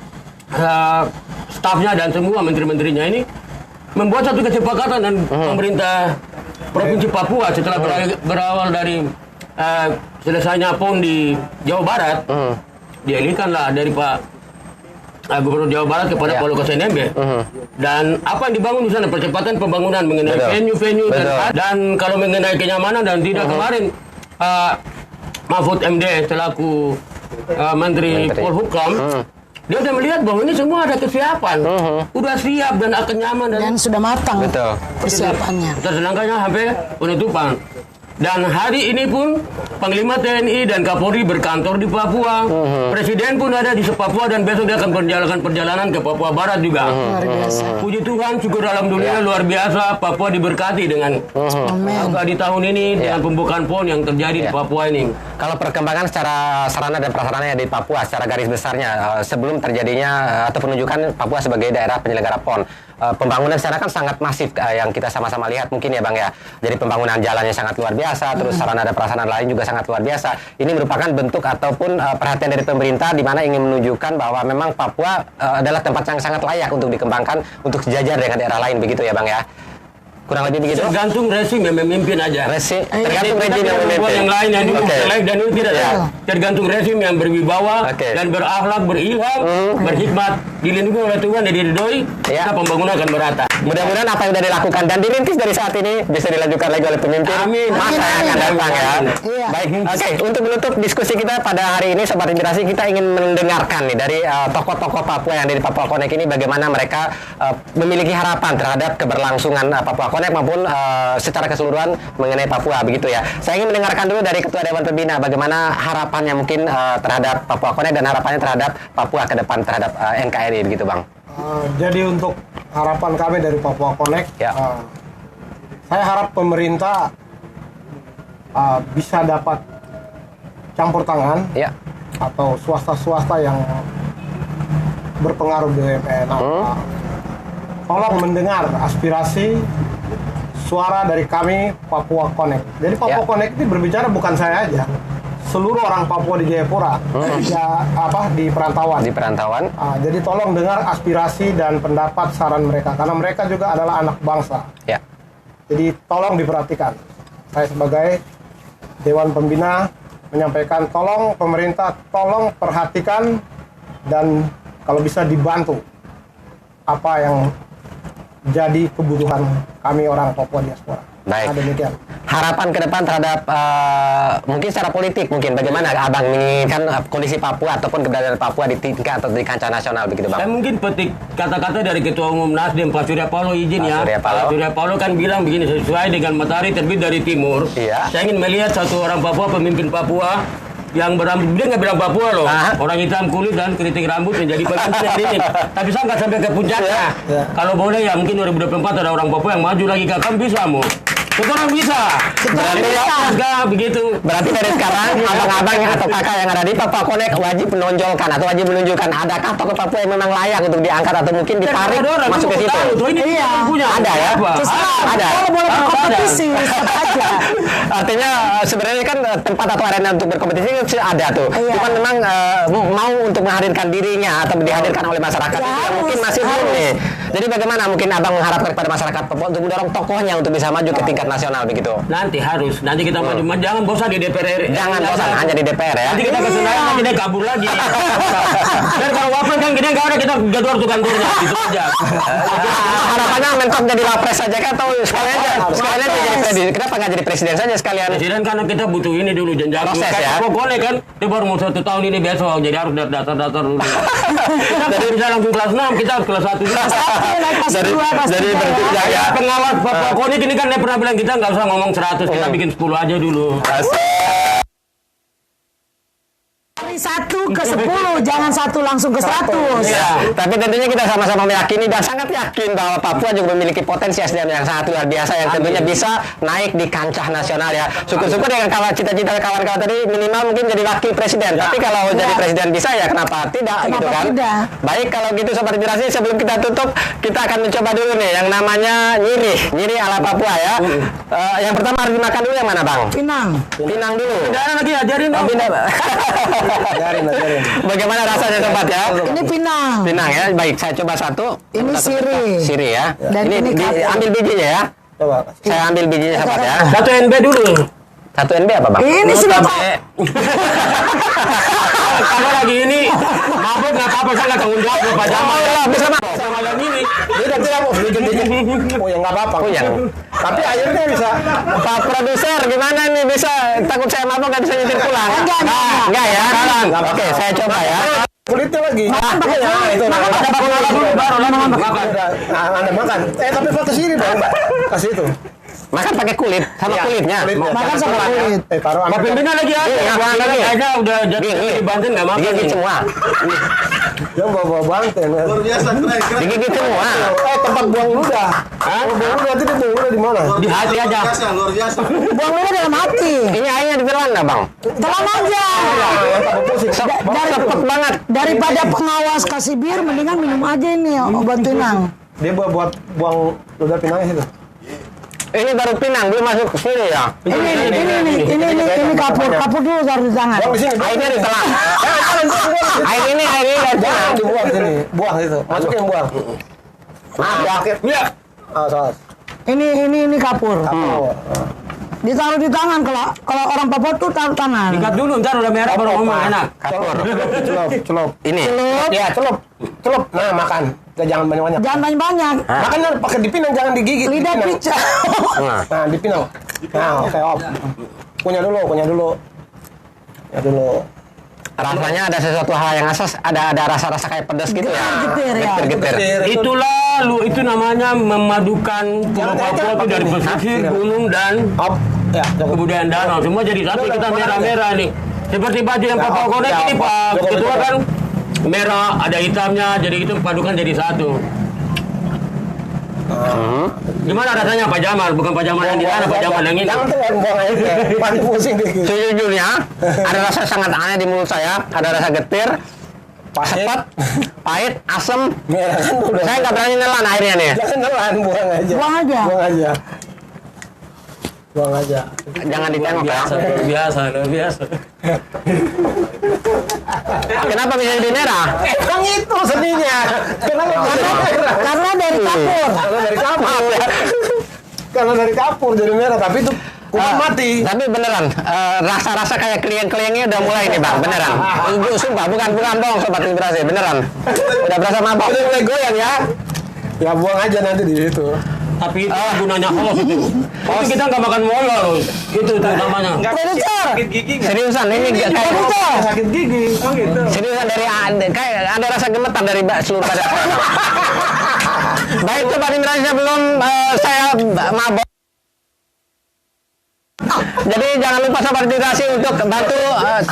stafnya dan semua menteri-menterinya ini membuat satu kesepakatan dan pemerintah Provinsi Papua setelah berawal dari selesainya PON di Jawa Barat, dialihkanlah dari Pak Gubernur Jawa Barat kepada Pak Lukas NMB. Dan apa yang dibangun di sana, percepatan pembangunan mengenai venue-venue dan kalau mengenai kenyamanan dan tidak kemarin Mahfud MD selaku Menteri Polhukam, dia sudah melihat bahwa ini semua ada kesiapan, udah siap dan akan nyaman dan sudah matang persiapannya. Terselenggaranya sampai penutupan. Dan hari ini pun Panglima TNI dan Kapolri berkantor di Papua. Presiden pun ada di Papua dan besok dia akan menjalankan perjalanan ke Papua Barat juga. Luar biasa. Puji Tuhan, syukur alhamdulillah luar biasa Papua diberkati dengan di tahun ini dengan pembukaan PON yang terjadi di Papua ini. Kalau perkembangan secara sarana dan prasarana di Papua secara garis besarnya sebelum terjadinya atau penunjukan Papua sebagai daerah penyelenggara PON, pembangunan secara kan sangat masif yang kita sama-sama lihat mungkin ya Bang ya. Jadi pembangunan jalannya sangat luar biasa, terus sarana dan prasarana lain juga sangat luar biasa. Ini merupakan bentuk ataupun perhatian dari pemerintah di mana ingin menunjukkan bahwa memang Papua adalah tempat yang sangat layak untuk dikembangkan untuk sejajar dengan daerah lain begitu ya Bang ya. Kurang lebih begitu. Tergantung rezim yang memimpin aja. Tergantung rezim yang memimpin. Yang lain yang selek dan itu tidak. Tergantung rezim yang berwibawa dan berakhlak, berilham, berhikmat, dilindungi oleh Tuhan dan diridhoi, maka pembangunan akan merata. Mudah-mudahan apa yang sudah dilakukan dan dirintis dari saat ini bisa dilanjutkan lagi oleh pemimpin. Amin. Masa yang akan datang ya. Baik. Oke, untuk menutup diskusi kita pada hari ini Sobat Inspirasi, kita ingin mendengarkan nih dari tokoh-tokoh Papua yang ada di Papua Connect ini bagaimana mereka memiliki harapan terhadap keberlangsungan Papua Connect maupun secara keseluruhan mengenai Papua begitu ya. Saya ingin mendengarkan dulu dari Ketua Dewan Pembina bagaimana harapannya mungkin terhadap Papua Connect dan harapannya terhadap Papua ke depan terhadap NKRI begitu Bang. Jadi untuk harapan kami dari Papua Connect, saya harap pemerintah bisa dapat campur tangan atau swasta-swasta yang berpengaruh BUMN. Tolong mendengar aspirasi suara dari kami Papua Connect. Jadi Papua Connect ini berbicara bukan saya aja, seluruh orang Papua di Jayapura, di perantauan. Di perantauan. Jadi tolong dengar aspirasi dan pendapat saran mereka, karena mereka juga adalah anak bangsa. Jadi tolong diperhatikan. Saya sebagai Dewan Pembina menyampaikan, tolong pemerintah, tolong perhatikan dan kalau bisa dibantu apa yang jadi kebutuhan kami orang Papua diaspora. Baik. Demikian. Harapan ke depan terhadap mungkin secara politik mungkin bagaimana Abang menginginkan kondisi Papua ataupun keberadaan Papua di tingkat atau di kancah nasional begitu Bang? Saya mungkin petik kata-kata dari Ketua Umum Nasdem Pak Surya Paloh izin ya. Pak Surya Paloh kan bilang begini, sesuai dengan matahari terbit dari timur. Saya ingin melihat satu orang Papua, pemimpin Papua yang berambut, dia nggak bilang Papua loh, orang hitam kulit dan keriting rambut menjadi pemimpin yang dingin. Tapi saya nggak sampai ke puncaknya. Kalau boleh ya mungkin 2024 ada orang Papua yang maju lagi, kan bisa mau. Kita orang bisa. Begitu. Berarti dari sekarang abang-abang atau kakak yang ada di Papua Connect wajib menonjolkan atau wajib menunjukkan adakah tokoh Papua yang memang layak untuk diangkat atau mungkin ditarik masuk ke situ. Punya. Ada ya? Ada. Kalau boleh berkompetisi aja. Artinya sebenarnya kan tempat atau arena untuk berkompetisi ada tuh. Cuman memang mau untuk menghadirkan dirinya atau dihadirkan oleh masyarakat mungkin masih belum nih. Jadi bagaimana mungkin abang mengharapkan kepada masyarakat Papua untuk mendorong tokohnya untuk bisa maju ke tingkat nasional begitu? Nanti kita maju, jangan bosan di DPR. Jangan bosan hanya di DPR ya. Nanti kita ke Senayan, nanti dia kabur lagi. Dan kalau wapres kan gini nggak ada, kita gaduh tuh kantornya, gitu aja. Harapannya mentok jadi wapres saja kan, atau sekalian aja jadi presiden. Kenapa nggak jadi presiden saja sekalian? Presiden karena kita butuh ini dulu jenjang. Proses ya. Pokoknya kan dia baru mau 1 tahun ini besok, jadi harus dari dasar-dasar dulu. Kita nggak bisa langsung kelas 6, kita harus kelas 1 dulu. Jadi berarti ya. Pengawas Papua Konik ini kan dia pernah bilang kita nggak usah ngomong 100, kita bikin 10 aja dulu. Dari 1 ke 10, jangan 1 langsung ke 100. Ya, tapi tentunya kita sama-sama meyakini dan sangat yakin bahwa Papua juga memiliki potensi SDM yang sangat luar biasa yang tentunya bisa naik di kancah nasional ya. Syukur-syukur dengan cita-cita kawan-kawan tadi minimal mungkin jadi wakil presiden. Tapi kalau jadi presiden bisa ya kenapa tidak gitu kan? Tidak? Baik, kalau gitu Sobat Inspirasi, sebelum kita tutup kita akan mencoba dulu nih yang namanya nyiri ala Papua ya. Yang pertama harus dimakan dulu yang mana Bang? Pinang dulu. Jangan lagi ajarin dong. Ajarin. Bagaimana rasanya Sobat ya? Ini pinang. Pinang ya, baik saya coba satu. Ini Siri ya. Dan ini ambil bijinya ya. Coba. Saya ambil bijinya Sobat ya. 1 NB dulu. 1 NB apa Bang? Ini sudah Kalau lagi ini mabuk nggak apa-apa, saya nggak tanggung jawab Pak Jamal. Bisa Bang. Sama yang ini. Dia tidak mau dikit-dikit. Oh ya nggak apa-apa. Oh ya. Tapi akhirnya bisa. Pak produser gimana nih, bisa takut saya mabuk nggak bisa nyetir pulang? Enggak ya. Oke, saya coba ya. Kulitnya lagi. Itu. Ada pengalaman dulu baru makan. Anda makan. Tapi foto sini dong. Kasih itu. Makan pakai kulit sama kulitnya. Makan sama kulit. Taruh Pak pimpinan lagi ada. Iya, lagi. Aja udah jadi di Banten nggak makan. Digigit semua. Yang bawa Banten. Luar biasa, keren. Digigit semua. Tempat buang ludah. Buang ludah itu dibuang ludah di mana? Di hati aja. Luar biasa. buang ludah dalam hati. Ini airnya ditelan nggak Bang? Telan aja. Cepet banget. Daripada pengawas kasih bir, mendingan minum aja ini obat pinang. Dia buat buang ludah pinangnya situ. Ini baru pinang, belum masuk ke sini ya. Ini kapur dulu taruh di tangan. Buang di sini. Airnya ditelan. Air ini dari Jangan pinang. dibuang sini. Buang situ. Masukin buang. Maaf ya. Iya. Salah. Ini kapur. Ditaruh di tangan, kalau orang Papua tuh taruh tangan. Ikat dulu, ntar udah merah baru ngomong enak. Kapur. Celup. Ini. Ya, celup. Nah, makan. Jangan banyak-banyak. Jangan banyak-banyak. Makan pakai dipinang, jangan digigit. Lidah Dipinang. picah. Nah, dipinang. Nah, oke, op. Kunyah dulu. Ya dulu. Rasanya ada sesuatu hal yang asas, ada rasa-rasa kayak pedas gitu ya. Getir ya. Getir. Itulah itu namanya memadukan Pulau Papua itu dari pesisir, gunung dan Op. Ya, cukup. kebudayaan danau. Semua jadi satu, kita merah-merah nih. Seperti baju yang Papua Konek ini Pak Ketua kan merah, ada hitamnya, jadi itu padukan jadi satu. Gimana rasanya Pak Jamal? Bukan Pak Jamal yang di sana, Pak Jamal yang ini. Jangan tuh buang aja. Pasti pusing dikit. Sejujurnya ada rasa sangat aneh di mulut saya, ada rasa getir, sepet, pahit, asam. Merah kan udah. Saya nggak berani nelan airnya nih. Jangan nelan, buang aja. Buang aja. Jangan ditengok ya. Luar biasa. Kenapa bisa jadi merah? Emang itu seninya. Kenapa jadi merah? Karena dari kapur. Karena dari kapur jadi merah, tapi itu kuman mati. Tapi beneran, rasa-rasa kayak klien-kliennya udah mulai nih Bang, beneran. Sumpah, bukan bohong Sobat Inspirasi, beneran. Udah berasa mabok. Udah mulai goyang ya. Ya buang aja nanti di situ. Tapi itu gunanya host itu. Itu kita nggak makan molor. Itu namanya. Produser. Seriusan, ini kayak Sakit gigi. Oh gitu. seriusan dari kayak ada rasa gemetar dari seluruh badan. Baik Sobat Inspirasi, sebelum saya mabok. Jadi jangan lupa Sobat Inspirasi untuk bantu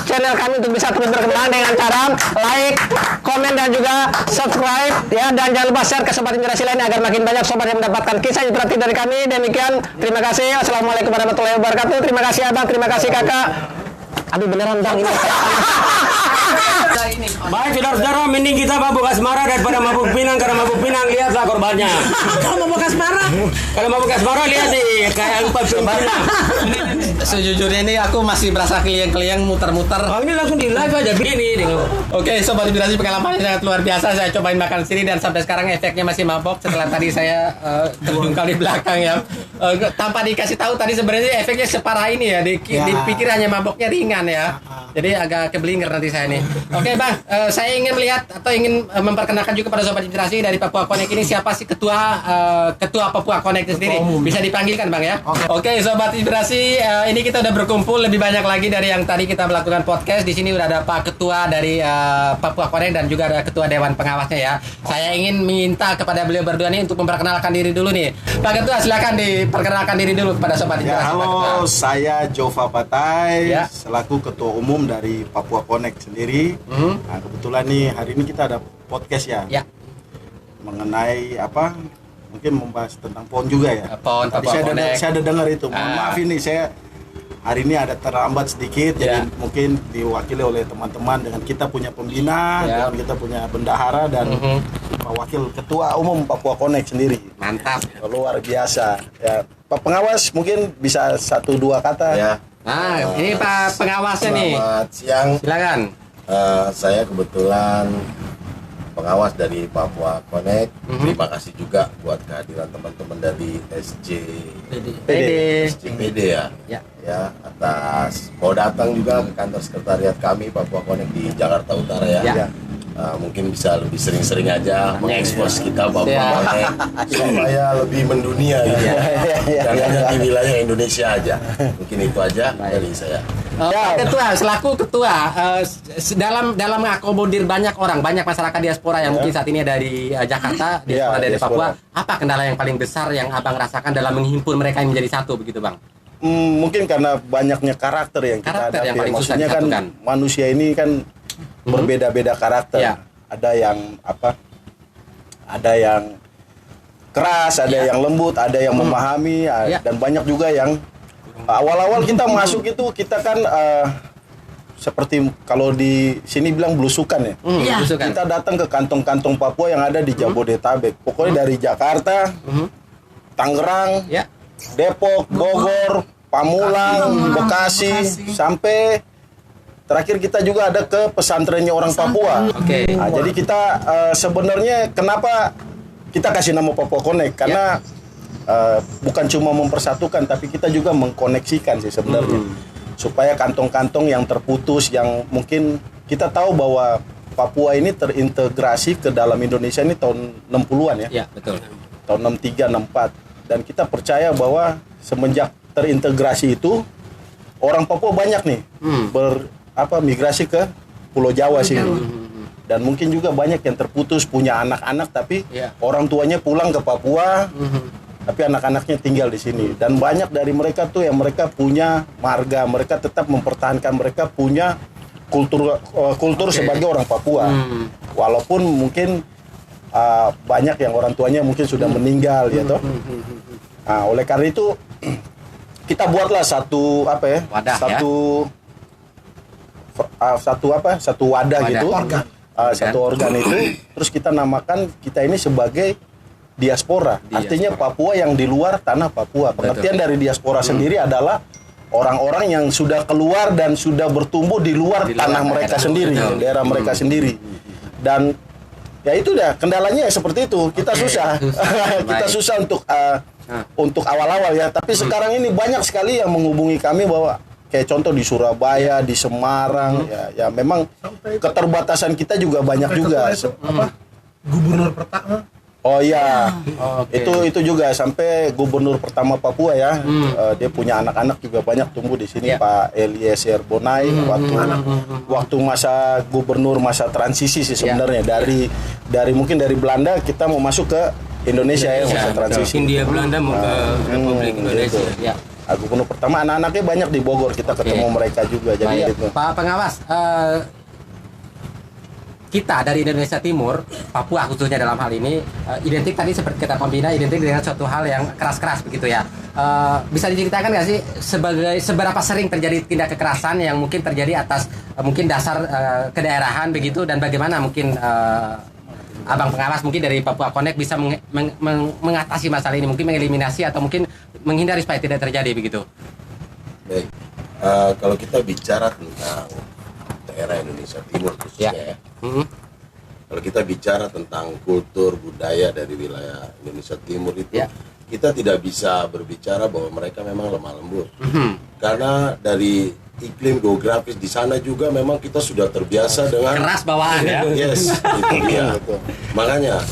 channel kami untuk bisa terus berkembang dengan cara like, komen dan juga subscribe ya, dan jangan lupa share ke Sobat Inspirasi lain agar makin banyak sobat yang mendapatkan kisah inspiratif dari kami. Demikian, terima kasih. Assalamualaikum warahmatullahi wabarakatuh. Terima kasih Abang, terima kasih Kakak. Aduh beneran Bang ini. Baik saudara-saudara, mending kita mabuk asmara daripada mabuk pinang, karena mabuk pinang lihatlah susah korbannya. Kalau mau bekas marah. Kalau mau bekas marah lihat nih kayak empat pimpinan. Sejujurnya ini aku masih berasa keliang-keliang muter-muter. Oh, ini langsung di live aja begini. Oke, Sobat Inspirasi, pengalaman yang sangat luar biasa. Saya cobain makan sini dan sampai sekarang efeknya masih mabok. Setelah tadi saya terjungkal di belakang ya. Tanpa dikasih tahu tadi sebenarnya efeknya separah ini ya. Dipikir hanya maboknya ringan ya. Jadi agak keblinger nanti saya nih. Oke Bang, saya ingin melihat atau ingin memperkenalkan juga pada Sobat Inspirasi dari Papua Connect ini siapa sih ketua Papua Connect itu sendiri. Bisa dipanggilkan Bang ya. Oke Sobat Inspirasi, ini kita udah berkumpul lebih banyak lagi dari yang tadi kita melakukan podcast. Di sini udah ada Pak Ketua dari Papua Connect dan juga ada Ketua Dewan Pengawasnya ya. Saya ingin minta kepada beliau berdua nih untuk memperkenalkan diri dulu nih. Pak Ketua silakan diperkenalkan diri dulu kepada Sobat Ya, Inspirasi. halo, saya Jova Patai, Ya. selaku Ketua Umum dari Papua Connect sendiri. Nah, kebetulan nih hari ini kita ada podcast ya, Ya. mengenai apa? Mungkin membahas tentang PON juga ya. PON, Tadi Papua Connect. saya ada dengar itu. Mohon maaf ini saya hari ini ada terlambat sedikit, Ya. jadi mungkin diwakili oleh teman-teman dengan kita punya pembina, Ya. dengan kita punya bendahara dan Pak Wakil Ketua Umum Papua Connect sendiri. Mantap. Luar biasa. Ya, Pak Pengawas mungkin bisa 1-2 kata. Ya, Nah, ini Pak Pengawasnya nih. selamat siang. Silakan. Saya kebetulan pengawas dari Papua Connect. Terima kasih juga buat kehadiran teman-teman dari SJPD ya. Ya. Ya, atas mau datang juga ke kantor sekretariat kami Papua Connect di Jakarta Utara ya. Ya. Mungkin bisa lebih sering-sering aja mengekspos kita Papua Ya. Connect supaya lebih mendunia gitu. Jangan hanya di wilayah Indonesia aja. Mungkin itu aja dari saya. Pak Ketua, selaku ketua, dalam mengakomodir banyak orang, banyak masyarakat diaspora yang mungkin saat ini ada di Jakarta, diaspora Ya, dari diaspora. Papua, apa kendala yang paling besar yang Abang rasakan dalam menghimpun mereka yang menjadi satu begitu Bang? Mungkin karena banyaknya karakter yang kita Karakter yang hadapi. paling susah Maksudnya kan disatukan. manusia ini kan berbeda-beda karakter. Ya. Ada yang ada yang keras, ada Ya. yang lembut, ada yang memahami, Ya. dan banyak juga yang awal-awal kita masuk itu kita kan seperti kalau di sini bilang belusukan ya. Iya. Belusukan. Kita datang ke kantong-kantong Papua yang ada di Jabodetabek. Pokoknya dari Jakarta, Tangerang, Ya. Depok, Bogor, Pamulang, Bekasi, sampai terakhir kita juga ada ke pesantrennya orang Papua. Oke. Nah, jadi kita sebenarnya kenapa kita kasih nama Papua Connect karena bukan cuma mempersatukan tapi kita juga mengkoneksikan sih sebenarnya supaya kantong-kantong yang terputus yang mungkin kita tahu bahwa Papua ini terintegrasi ke dalam Indonesia ini tahun 60-an ya. Ya, betul. Tahun 63, 64 dan kita percaya bahwa semenjak terintegrasi itu orang Papua banyak nih migrasi ke Pulau Jawa sini. Dan mungkin juga banyak yang terputus punya anak-anak tapi Ya. orang tuanya pulang ke Papua. Tapi anak-anaknya tinggal di sini dan banyak dari mereka tuh yang mereka punya marga, mereka tetap mempertahankan, mereka punya kultur sebagai orang Papua. Walaupun mungkin banyak yang orang tuanya mungkin sudah meninggal ya toh. Nah, oleh karena itu kita buatlah satu Wadah, satu wadah gitu. Organ. Satu organ itu terus kita namakan kita ini sebagai diaspora. Artinya Papua yang di luar tanah Papua. Pengertian dari diaspora sendiri adalah orang-orang yang sudah keluar dan sudah bertumbuh di luar tanah mereka sendiri, daerah mereka sendiri. Dan ya itu dah kendalanya seperti itu. Kita susah. Kita susah untuk awal-awal ya. Tapi sekarang ini banyak sekali yang menghubungi kami bahwa kayak contoh di Surabaya, di Semarang, ya memang keterbatasan kita juga banyak juga. Gubernur pertama. Oh iya, itu juga sampai gubernur pertama Papua ya, dia punya anak-anak juga banyak tumbuh di sini, Pak Eliezer Bonai. Waktu masa gubernur masa transisi sih sebenarnya dari mungkin dari Belanda kita mau masuk ke Indonesia ya masa transisi. Hindia Belanda mau ke Republik Indonesia. Gitu. Gubernur pertama anak-anaknya banyak di Bogor, kita ketemu mereka juga. Jadi gitu. Pak Pengawas, kita dari Indonesia Timur, Papua khususnya dalam hal ini, identik tadi seperti kata pembina, identik dengan suatu hal yang keras-keras begitu ya. Bisa diceritakan nggak sih seberapa sering terjadi tindak kekerasan yang mungkin terjadi atas mungkin dasar kedaerahan begitu dan bagaimana mungkin Abang pengawas mungkin dari Papua Connect bisa mengatasi masalah ini, mungkin mengeliminasi atau mungkin menghindari supaya tidak terjadi begitu. Baik, kalau kita bicara tentang daerah Indonesia Timur khususnya ya. Kalau kita bicara tentang kultur budaya dari wilayah Indonesia Timur itu, kita tidak bisa berbicara bahwa mereka memang lemah lembut. Karena dari iklim geografis di sana juga memang kita sudah terbiasa dengan Keras bawaan ya. Yes, itu dia. Makanya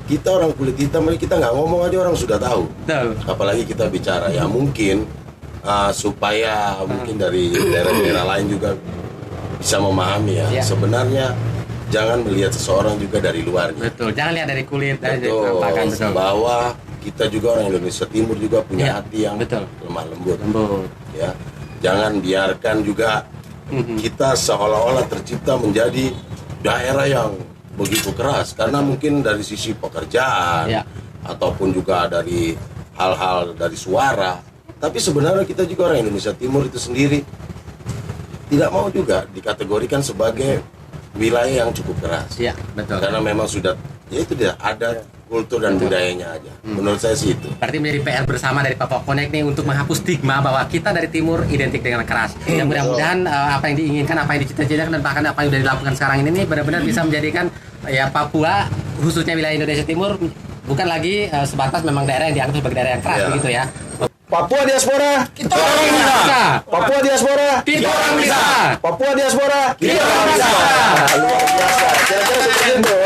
kita orang kulit hitam kita nggak ngomong aja orang sudah tahu. Betul. Apalagi kita bicara ya mungkin supaya mungkin dari daerah-daerah lain juga bisa memahami ya. Sebenarnya jangan melihat seseorang juga dari luarnya. Betul, jangan lihat dari kulit Betul, bahwa kita juga orang Indonesia Timur juga punya hati yang lemah lembut. Ya, jangan biarkan juga kita seolah-olah tercipta menjadi daerah yang begitu keras karena mungkin dari sisi pekerjaan ataupun juga dari hal-hal dari suara. Tapi sebenarnya kita juga orang Indonesia Timur itu sendiri tidak mau juga dikategorikan sebagai wilayah yang cukup keras. Iya, betul. Karena memang sudah ya itu dia ada kultur dan budayanya aja. Menurut saya sih itu. Berarti menjadi PR bersama dari Papua Connect nih untuk menghapus stigma bahwa kita dari timur identik dengan keras. Dan mudah-mudahan apa yang diinginkan, apa yang dicita-citakan dan bahkan apa yang sudah dilakukan sekarang ini nih benar-benar bisa menjadikan ya Papua khususnya wilayah Indonesia Timur bukan lagi sebatas memang daerah yang dianggap sebagai daerah yang keras begitu ya. Papua diaspora, Kita orang bisa. Papua diaspora, Kita orang bisa. Papua diaspora, Kita orang bisa. luar biasa. Kira-kira seperti itu.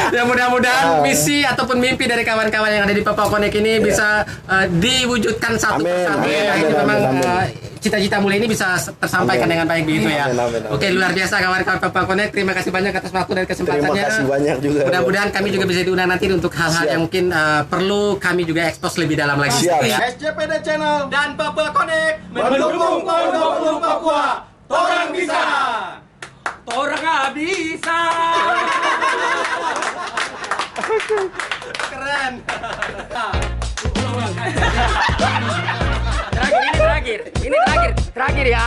Ya mudah-mudahan misi ataupun mimpi dari kawan-kawan yang ada di Papua Connect ini bisa diwujudkan satu Amin, persatu. amin, Nah, ini amin, memang amin. Cita-cita mulia ini bisa tersampaikan dengan baik begitu ya. Amin, amin, amin. Oke, luar biasa kawan-kawan Papua Connect. Terima kasih banyak atas waktu dan kesempatannya. Terima kasih banyak juga. Mudah-mudahan kami juga bisa diundang nanti untuk hal-hal Siap. yang mungkin perlu kami juga ekspos lebih dalam lagi. Siap. Ya. SCPD Channel Dan Papua Connect mendukung PON 20 Papua. Torang bisa. Orang bisa. Keren. Terakhir, ini terakhir ya.